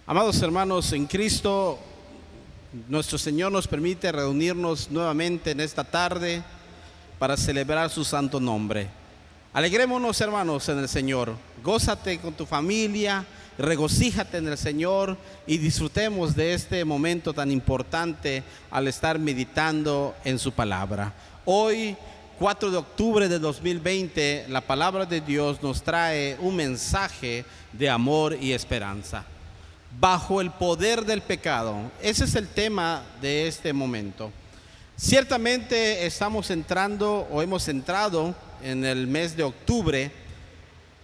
Amados hermanos en Cristo, nuestro Señor nos permite reunirnos nuevamente en esta tarde para celebrar su santo nombre. Alegrémonos, hermanos, en el Señor. Gózate con tu familia, regocíjate en el Señor y disfrutemos de este momento tan importante al estar meditando en su palabra. Hoy, 4 de octubre de 2020, la palabra de Dios nos trae un mensaje de amor y esperanza. Bajo el poder del pecado. Ese es el tema de este momento. Ciertamente estamos entrando o hemos entrado en el mes de octubre,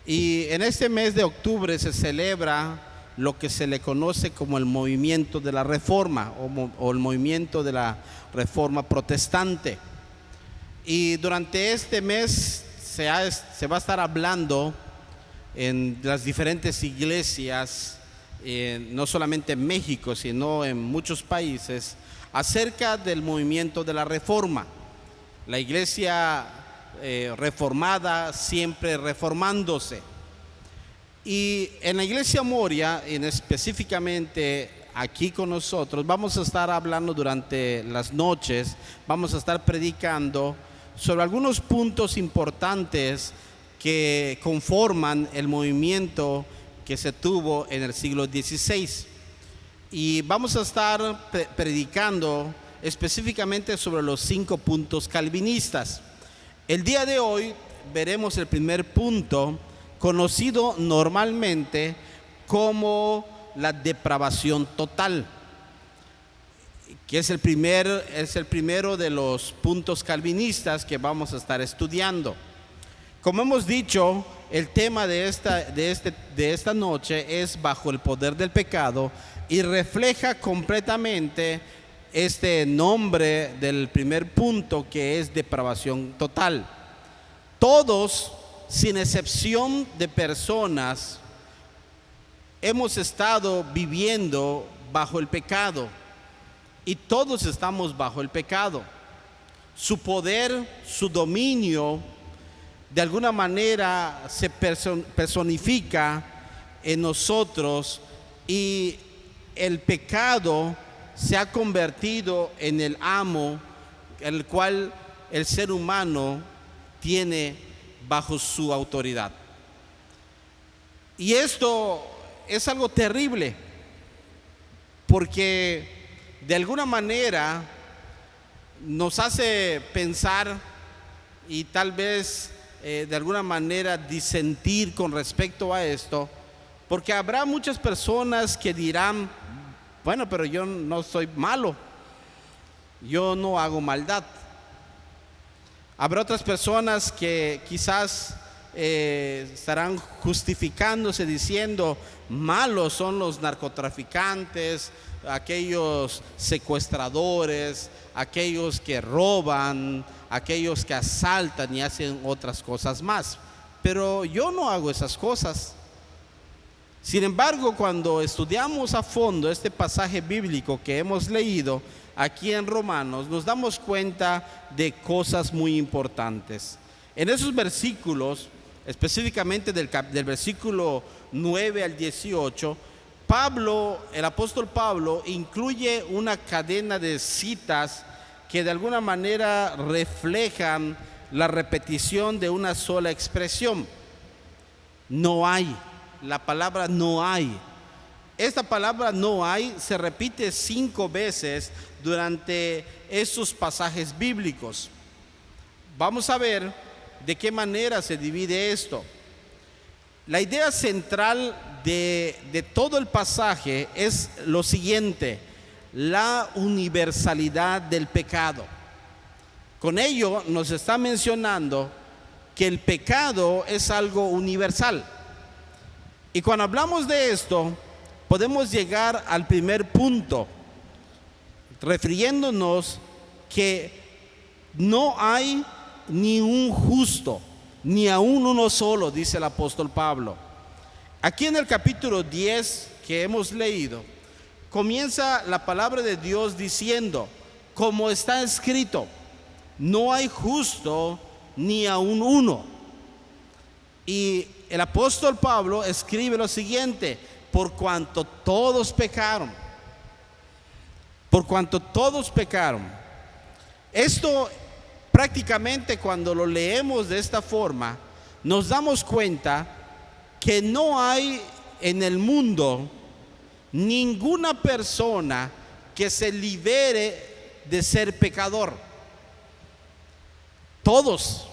y en este mes de octubre se celebra lo que se le conoce como el movimiento de la Reforma o el movimiento de la Reforma protestante. Y durante este mes se va a estar hablando en las diferentes iglesias, no solamente en México, sino en muchos países, acerca del movimiento de la Reforma. La iglesia reformada siempre reformándose. Y en la iglesia Moria, específicamente aquí con nosotros, vamos a estar hablando durante las noches, vamos a estar predicando sobre algunos puntos importantes que conforman el movimiento que se tuvo en el siglo XVI. Y vamos a estar predicando específicamente sobre los 5 puntos calvinistas. El día de hoy veremos el primer punto, conocido normalmente como la depravación total, que es el primero de los puntos calvinistas que vamos a estar estudiando. Como hemos dicho, el tema de esta noche es bajo el poder del pecado y refleja completamente este nombre del primer punto, que es depravación total. Todos, sin excepción de personas, hemos estado viviendo bajo el pecado y todos estamos bajo el pecado. Su poder, su dominio, de alguna manera se personifica en nosotros, y el pecado se ha convertido en el amo, el cual el ser humano tiene bajo su autoridad. Y esto es algo terrible, porque de alguna manera nos hace pensar y tal vez de alguna manera disentir con respecto a esto, porque habrá muchas personas que dirán: bueno, pero yo no soy malo, yo no hago maldad. Habrá otras personas que quizás estarán justificándose diciendo: malos son los narcotraficantes, aquellos secuestradores, aquellos que roban, aquellos que asaltan y hacen otras cosas más. Pero yo no hago esas cosas. Sin embargo, cuando estudiamos a fondo este pasaje bíblico que hemos leído aquí en Romanos, nos damos cuenta de cosas muy importantes. En esos versículos, específicamente del versículo 9 al 18, el apóstol Pablo incluye una cadena de citas que de alguna manera reflejan la repetición de una sola expresión: no hay. La palabra no hay. Esta palabra no hay se repite 5 veces durante esos pasajes bíblicos. Vamos a ver de qué manera se divide esto. La idea central de todo el pasaje es lo siguiente: la universalidad del pecado. Con ello nos está mencionando que el pecado es algo universal. Y cuando hablamos de esto, podemos llegar al primer punto, refiriéndonos que no hay ni un justo, ni aún uno solo, dice el apóstol Pablo. Aquí en el capítulo 10 que hemos leído, comienza la palabra de Dios diciendo: como está escrito, no hay justo ni aún uno. Y el apóstol Pablo escribe lo siguiente: por cuanto todos pecaron. Por cuanto todos pecaron. Esto prácticamente, cuando lo leemos de esta forma, nos damos cuenta que no hay en el mundo ninguna persona que se libere de ser pecador. Todos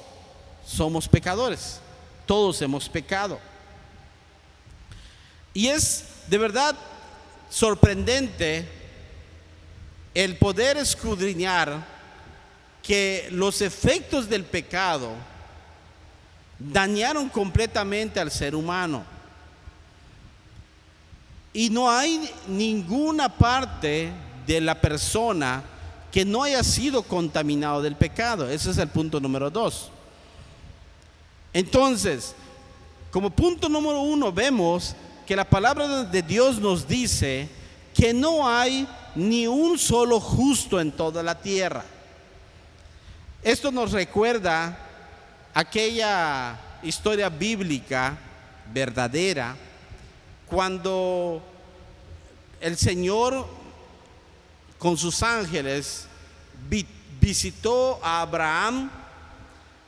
somos pecadores, todos hemos pecado. Y es de verdad sorprendente el poder escudriñar que los efectos del pecado dañaron completamente al ser humano. Y no hay ninguna parte de la persona que no haya sido contaminado del pecado. Ese es el punto número 2. Entonces, como punto número 1, vemos que la palabra de Dios nos dice que no hay ni un solo justo en toda la tierra. Esto nos recuerda aquella historia bíblica verdadera, cuando el Señor con sus ángeles visitó a Abraham,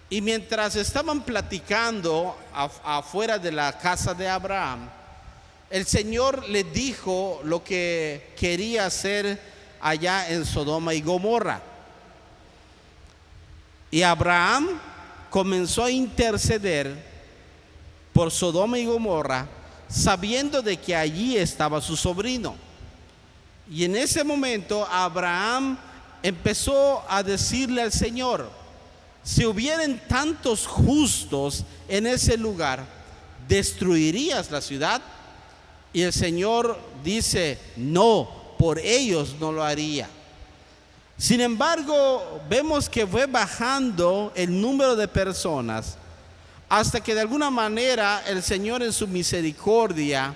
y mientras estaban platicando afuera de la casa de Abraham, el Señor le dijo lo que quería hacer allá en Sodoma y Gomorra. Y Abraham comenzó a interceder por Sodoma y Gomorra, sabiendo de que allí estaba su sobrino. Y en ese momento Abraham empezó a decirle al Señor: si hubieran tantos justos en ese lugar, ¿destruirías la ciudad? Y el Señor dice: no, por ellos no lo haría. Sin embargo, vemos que fue bajando el número de personas, hasta que de alguna manera el Señor, en su misericordia,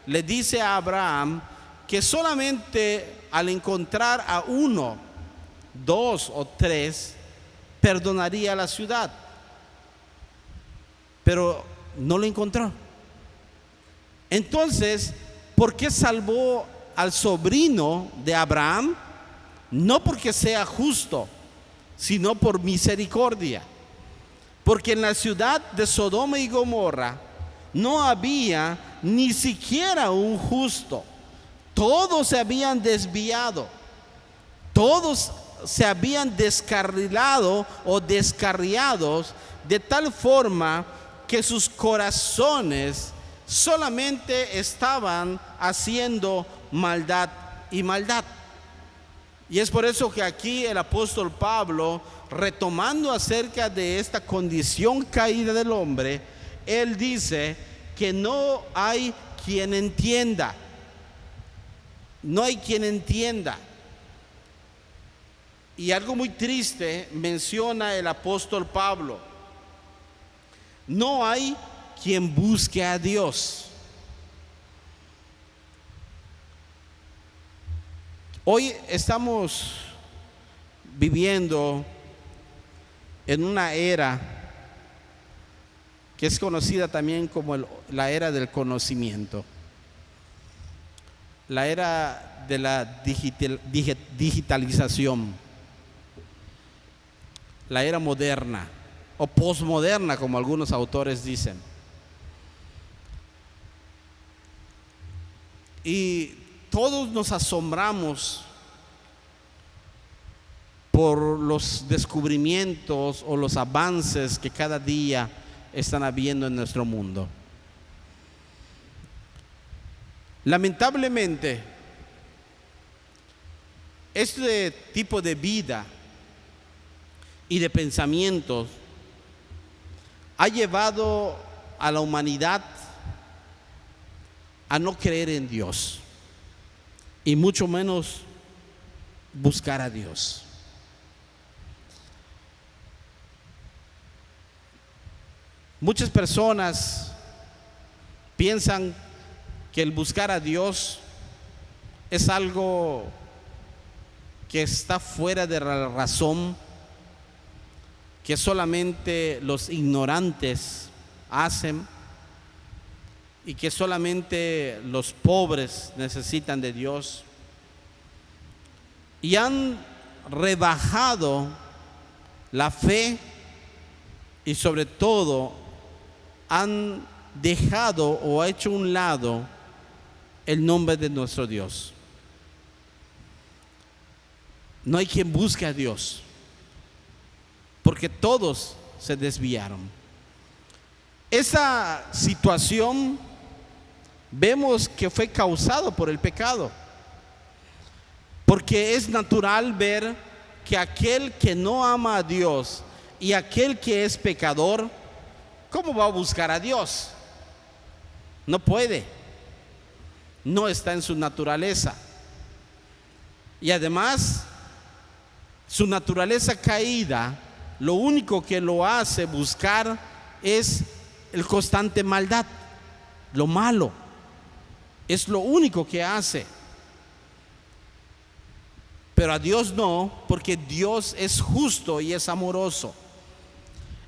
le dice a Abraham que solamente al encontrar a 1, 2 o 3 perdonaría la ciudad. Pero no lo encontró. Entonces, ¿por qué salvó al sobrino de Abraham? No porque sea justo, sino por misericordia. Porque en la ciudad de Sodoma y Gomorra no había ni siquiera un justo. Todos se habían desviado, todos se habían descarrilado o descarriados, de tal forma que sus corazones solamente estaban haciendo maldad y maldad. Y es por eso que aquí el apóstol Pablo, retomando acerca de esta condición caída del hombre, él dice que no hay quien entienda. No hay quien entienda. Y algo muy triste menciona el apóstol Pablo: no hay quien busque a Dios. Hoy estamos viviendo en una era que es conocida también como la era del conocimiento, la era de la digitalización, la era moderna o posmoderna, como algunos autores dicen. Y todos nos asombramos por los descubrimientos o los avances que cada día están habiendo en nuestro mundo. Lamentablemente, este tipo de vida y de pensamientos ha llevado a la humanidad a no creer en Dios, y mucho menos buscar a Dios. Muchas personas piensan que el buscar a Dios es algo que está fuera de la razón, que solamente los ignorantes hacen. y que solamente los pobres necesitan de Dios, y han rebajado la fe y sobre todo han dejado o hecho a un lado el nombre de nuestro Dios. No hay quien busque a Dios, porque todos se desviaron. Esa situación vemos que fue causado por el pecado, porque es natural ver que aquel que no ama a Dios y aquel que es pecador, ¿cómo va a buscar a Dios? No puede, no está en su naturaleza. Y además, su naturaleza caída, lo único que lo hace buscar es el constante maldad, lo malo. Es lo único que hace. Pero a Dios no, porque Dios es justo y es amoroso.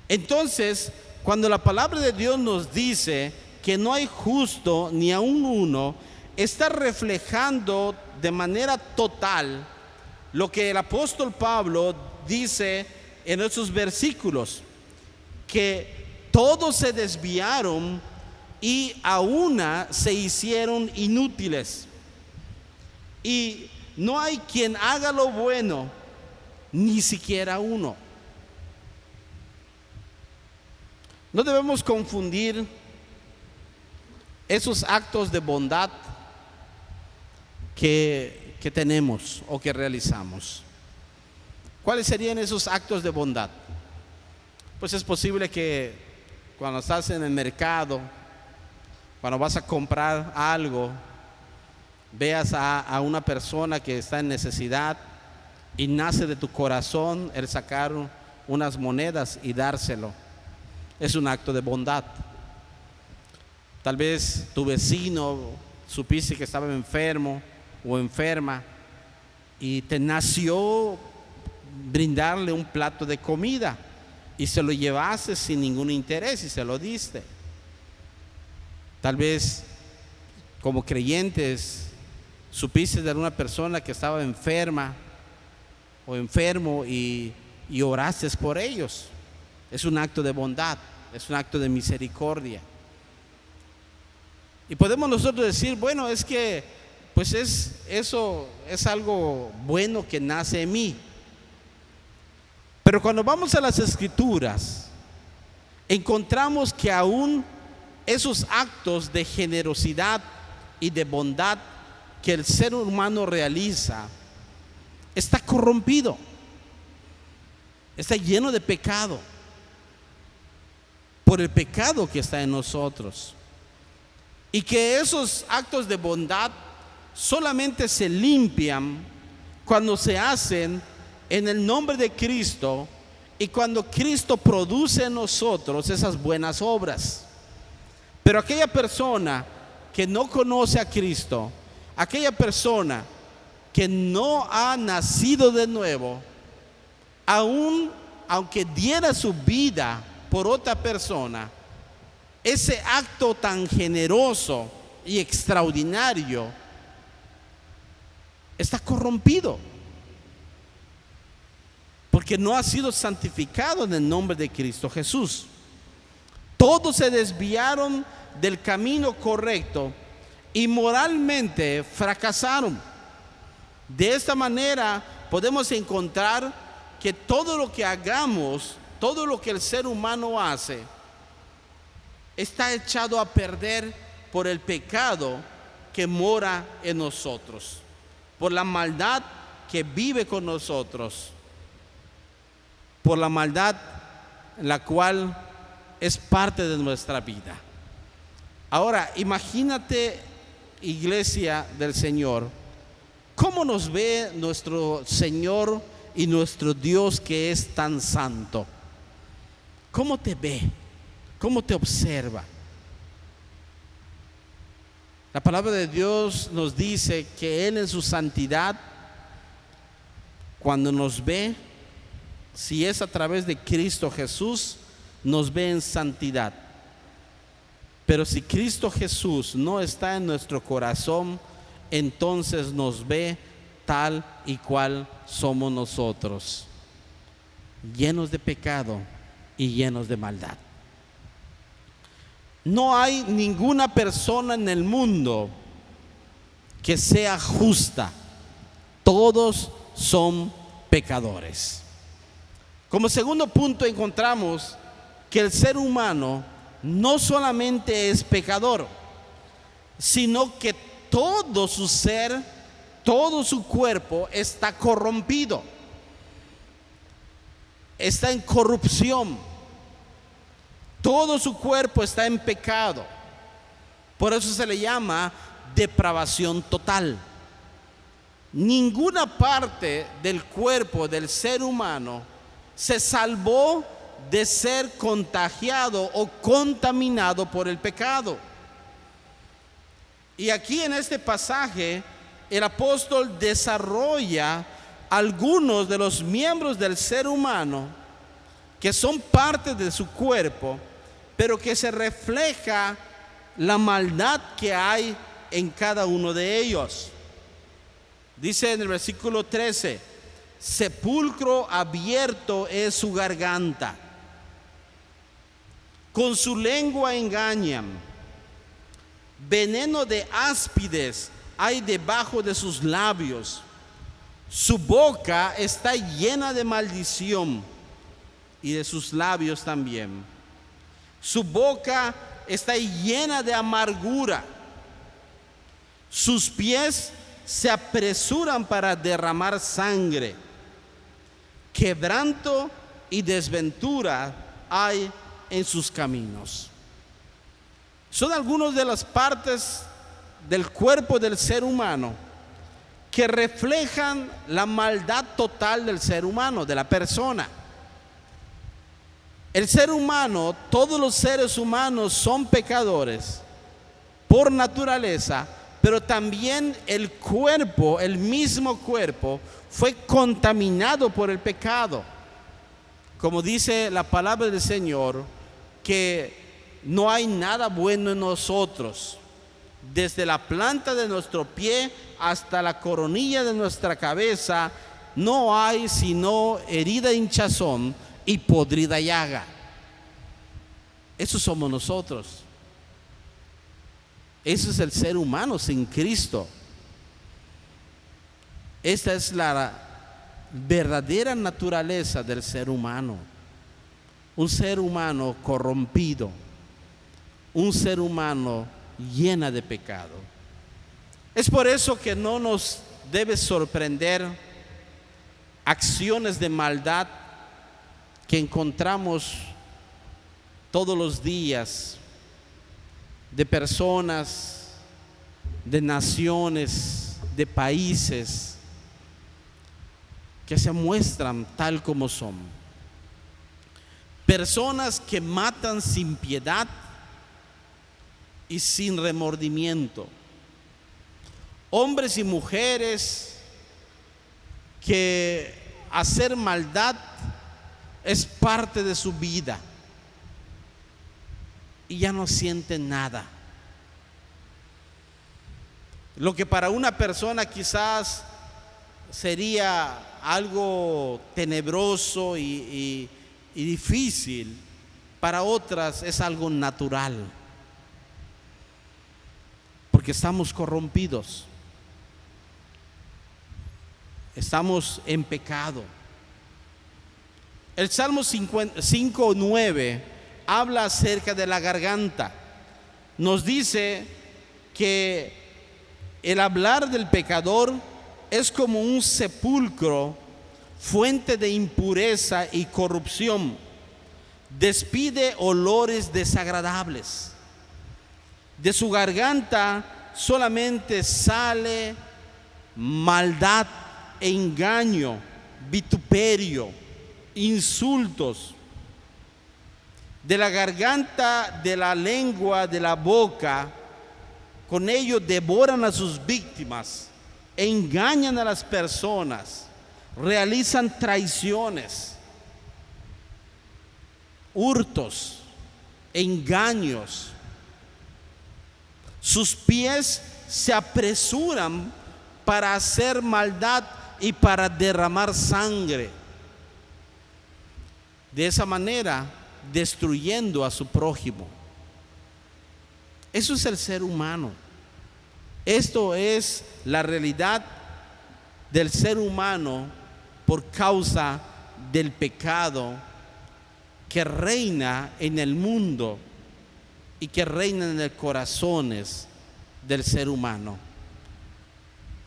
Entonces, cuando la palabra de Dios nos dice que no hay justo ni aun uno, está reflejando de manera total lo que el apóstol Pablo dice en esos versículos, que todos se desviaron y a una se hicieron inútiles. Y no hay quien haga lo bueno, ni siquiera uno. No debemos confundir esos actos de bondad que tenemos o que realizamos. ¿Cuáles serían esos actos de bondad? Pues es posible que cuando estás en el mercado, cuando vas a comprar algo, veas a una persona que está en necesidad y nace de tu corazón el sacar unas monedas y dárselo. Es un acto de bondad. Tal vez tu vecino supiste que estaba enfermo o enferma y te nació brindarle un plato de comida y se lo llevaste sin ningún interés y se lo diste. Tal vez como creyentes supiste de una persona que estaba enferma o enfermo y oraste por ellos. Es un acto de bondad, es un acto de misericordia. Y podemos nosotros decir, bueno, es que pues eso es algo bueno que nace en mí. Pero cuando vamos a las Escrituras, encontramos que aún esos actos de generosidad y de bondad que el ser humano realiza está corrompido, está lleno de pecado, por el pecado que está en nosotros. Y que esos actos de bondad solamente se limpian cuando se hacen en el nombre de Cristo y cuando Cristo produce en nosotros esas buenas obras. Pero aquella persona que no conoce a Cristo, aquella persona que no ha nacido de nuevo, aunque diera su vida por otra persona, ese acto tan generoso y extraordinario está corrompido, porque no ha sido santificado en el nombre de Cristo Jesús. Todos se desviaron del camino correcto y moralmente fracasaron. De esta manera podemos encontrar que todo lo que hagamos, todo lo que el ser humano hace, está echado a perder por el pecado que mora en nosotros, por la maldad que vive con nosotros, por la maldad en la cual es parte de nuestra vida. Ahora, imagínate, iglesia del Señor, ¿cómo nos ve nuestro Señor y nuestro Dios que es tan santo? ¿Cómo te ve? ¿Cómo te observa? La palabra de Dios nos dice que Él en su santidad, cuando nos ve, si es a través de Cristo Jesús, nos ve en santidad. Pero si Cristo Jesús no está en nuestro corazón, entonces nos ve tal y cual somos nosotros, llenos de pecado y llenos de maldad. No hay ninguna persona en el mundo que sea justa. Todos son pecadores. Como segundo punto encontramos que el ser humano no solamente es pecador, sino que todo su ser, todo su cuerpo está corrompido, está en corrupción, todo su cuerpo está en pecado. Por eso se le llama depravación total. Ninguna parte del cuerpo del ser humano se salvó de ser contagiado o contaminado por el pecado. Y aquí en este pasaje el apóstol desarrolla algunos de los miembros del ser humano que son parte de su cuerpo, pero que se refleja la maldad que hay en cada uno de ellos. Dice en el versículo 13: sepulcro abierto es su garganta, con su lengua engañan, veneno de áspides hay debajo de sus labios, su boca está llena de maldición y de sus labios también. Su boca está llena de amargura, sus pies se apresuran para derramar sangre, quebranto y desventura hay en sus caminos. Son algunas de las partes del cuerpo del ser humano que reflejan la maldad total del ser humano, de la persona. El ser humano, todos los seres humanos son pecadores por naturaleza, pero también el cuerpo, el mismo cuerpo, fue contaminado por el pecado. Como dice la palabra del Señor, que no hay nada bueno en nosotros, desde la planta de nuestro pie hasta la coronilla de nuestra cabeza, no hay sino herida, hinchazón y podrida llaga. Eso somos nosotros. Ese es el ser humano sin Cristo. Esta es la verdadera naturaleza del ser humano. Un ser humano corrompido, un ser humano lleno de pecado. Es por eso que no nos debe sorprender acciones de maldad que encontramos todos los días de personas, de naciones, de países que se muestran tal como son. Personas que matan sin piedad y sin remordimiento. Hombres y mujeres que hacer maldad es parte de su vida y ya no sienten nada. Lo que para una persona quizás sería algo tenebroso y difícil, para otras es algo natural, porque estamos corrompidos, estamos en pecado. El Salmo 5:9 habla acerca de la garganta. Nos dice que el hablar del pecador es como un sepulcro, fuente de impureza y corrupción. Despide olores desagradables. De su garganta solamente sale maldad, engaño, vituperio, insultos. De la garganta, de la lengua, de la boca, con ello devoran a sus víctimas, engañan a las personas, realizan traiciones, hurtos, engaños, Sus pies se apresuran para hacer maldad y para derramar sangre. De esa manera, destruyendo a su prójimo. Eso es el ser humano. Esto es la realidad del ser humano por causa del pecado que reina en el mundo y que reina en los corazones del ser humano.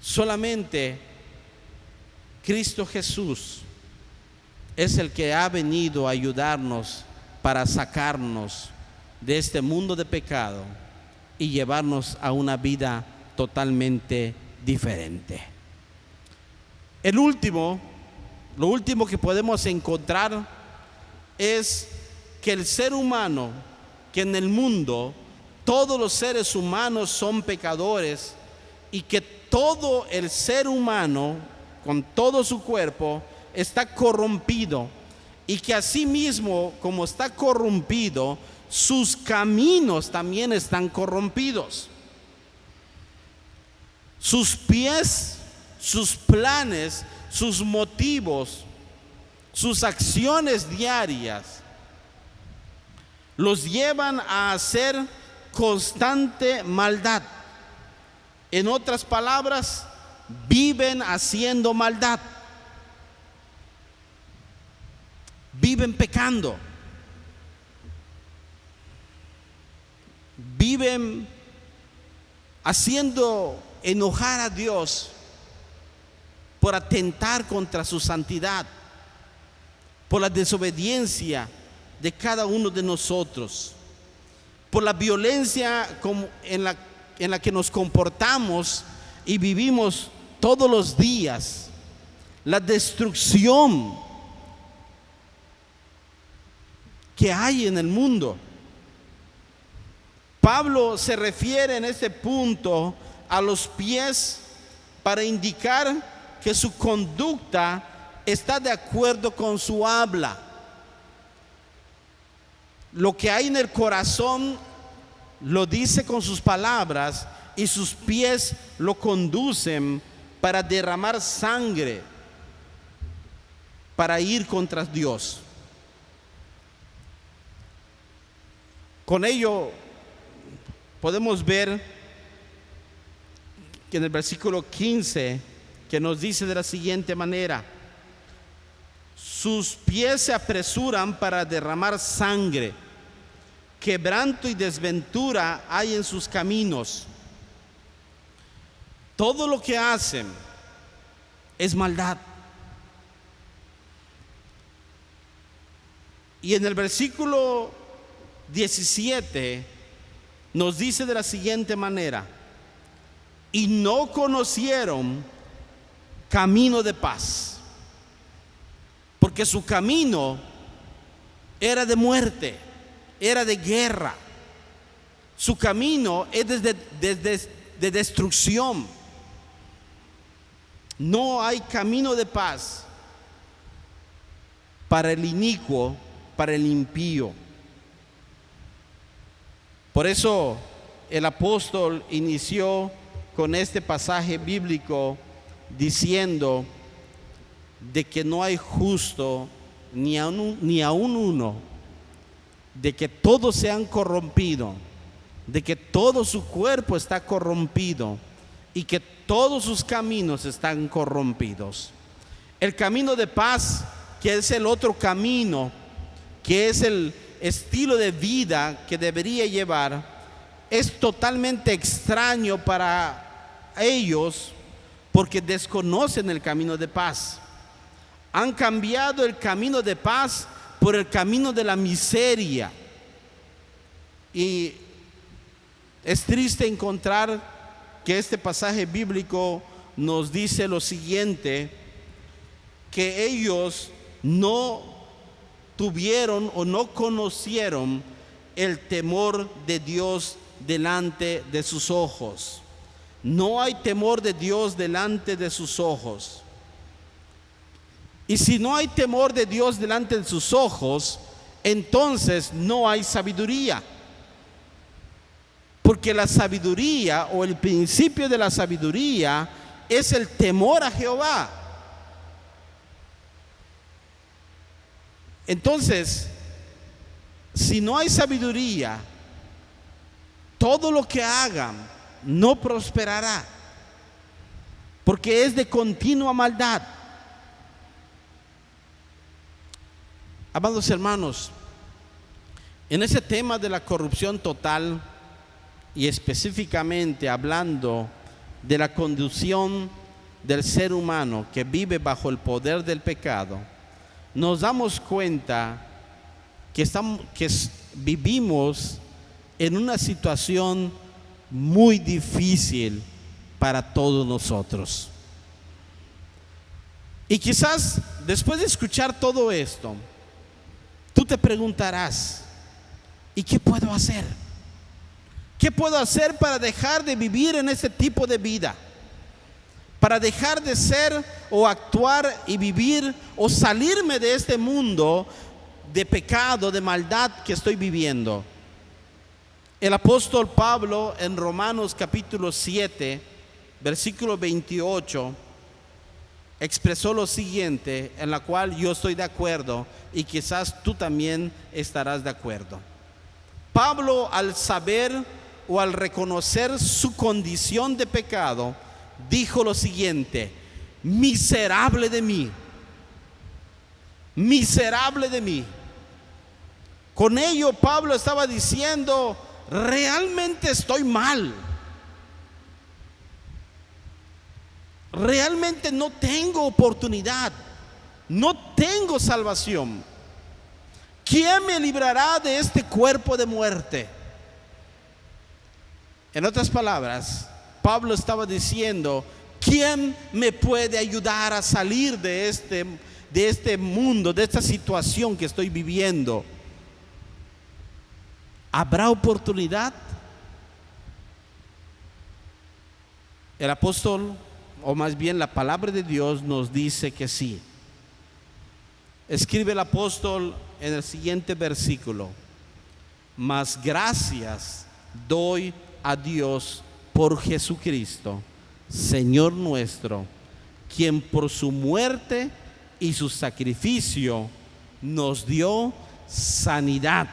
Solamente Cristo Jesús es el que ha venido a ayudarnos para sacarnos de este mundo de pecado y llevarnos a una vida totalmente diferente. Lo último que podemos encontrar es que el ser humano, que en el mundo todos los seres humanos son pecadores y que todo el ser humano con todo su cuerpo está corrompido y que asimismo, como está corrompido, sus caminos también están corrompidos. Sus pies, sus planes, sus motivos, sus acciones diarias los llevan a hacer constante maldad. En otras palabras, viven haciendo maldad, viven pecando, viven haciendo enojar a Dios por atentar contra su santidad, por la desobediencia de cada uno de nosotros, por la violencia en la que nos comportamos y vivimos todos los días, la destrucción que hay en el mundo. Pablo se refiere en este punto a los pies para indicar que su conducta está de acuerdo con su habla. Lo que hay en el corazón lo dice con sus palabras y sus pies lo conducen para derramar sangre, para ir contra Dios. Con ello podemos ver que en el versículo 15, que nos dice de la siguiente manera: sus pies se apresuran para derramar sangre, quebranto y desventura hay en sus caminos. Todo lo que hacen es maldad. Y en el versículo 17 nos dice de la siguiente manera: y no conocieron camino de paz, porque su camino era de muerte, era de guerra. Su camino es de destrucción. No hay camino de paz para el inicuo, para el impío. Por eso el apóstol inició con este pasaje bíblico diciendo de que no hay justo ni aun uno, de que todos se han corrompido, de que todo su cuerpo está corrompido y que todos sus caminos están corrompidos. El camino de paz, que es el otro camino, que es el estilo de vida que debería llevar, es totalmente extraño para ellos porque desconocen el camino de paz. Han cambiado el camino de paz por el camino de la miseria. Y es triste encontrar que este pasaje bíblico nos dice lo siguiente: que ellos no tuvieron o no conocieron el temor de Dios delante de sus ojos. No hay temor de Dios delante de sus ojos. Y si no hay temor de Dios delante de sus ojos, entonces no hay sabiduría. Porque la sabiduría o el principio de la sabiduría es el temor a Jehová. Entonces, si no hay sabiduría, todo lo que hagan no prosperará, porque es de continua maldad. Amados hermanos, en ese tema de la corrupción total, y específicamente hablando de la condición del ser humano que vive bajo el poder del pecado, nos damos cuenta que vivimos en una situación muy difícil para todos nosotros. Y quizás después de escuchar todo esto, tú te preguntarás, ¿y qué puedo hacer? ¿Qué puedo hacer para dejar de vivir en ese tipo de vida? Para dejar de ser o actuar y vivir o salirme de este mundo de pecado, de maldad que estoy viviendo. El apóstol Pablo en Romanos capítulo 7, versículo 28, expresó lo siguiente, en la cual yo estoy de acuerdo y quizás tú también estarás de acuerdo. Pablo, al saber o al reconocer su condición de pecado, dijo lo siguiente: miserable de mí, miserable de mí. Con ello Pablo estaba diciendo, realmente estoy mal, realmente no tengo oportunidad, no tengo salvación. ¿Quién me librará de este cuerpo de muerte? En otras palabras, Pablo estaba diciendo, ¿quién me puede ayudar a salir de este mundo, de esta situación que estoy viviendo? ¿Habrá oportunidad? El apóstol, o más bien la palabra de Dios, nos dice que sí. Escribe el apóstol en el siguiente versículo: mas gracias doy a Dios por Jesucristo, Señor nuestro, quien por su muerte y su sacrificio nos dio sanidad.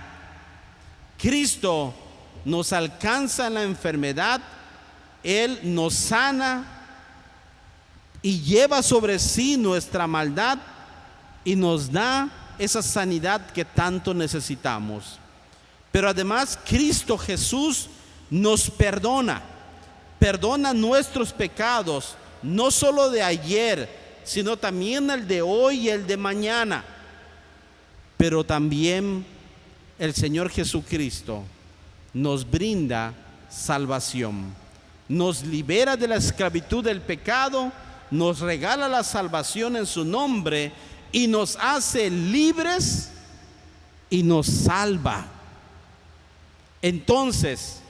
Cristo nos alcanza en la enfermedad, Él nos sana y lleva sobre sí nuestra maldad y nos da esa sanidad que tanto necesitamos. Pero además Cristo Jesús nos perdona nuestros pecados, no solo de ayer, sino también el de hoy y el de mañana. Pero también el Señor Jesucristo nos brinda salvación, nos libera de la esclavitud del pecado, nos regala la salvación en su nombre y nos hace libres y nos salva. Entonces,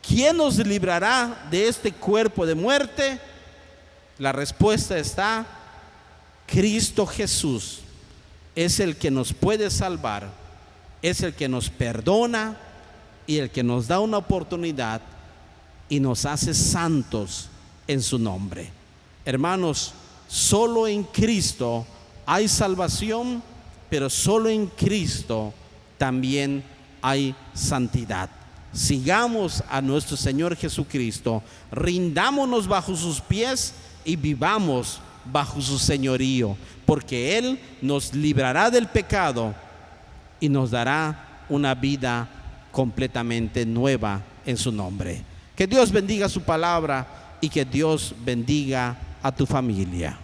¿quién nos librará de este cuerpo de muerte? La respuesta está: Cristo Jesús es el que nos puede salvar, es el que nos perdona y el que nos da una oportunidad y nos hace santos en su nombre. Hermanos, solo en Cristo hay salvación, pero solo en Cristo también hay santidad. Sigamos a nuestro Señor Jesucristo, rindámonos bajo sus pies y vivamos bajo su señorío, porque Él nos librará del pecado y nos dará una vida completamente nueva en su nombre. Que Dios bendiga su palabra y que Dios bendiga a tu familia.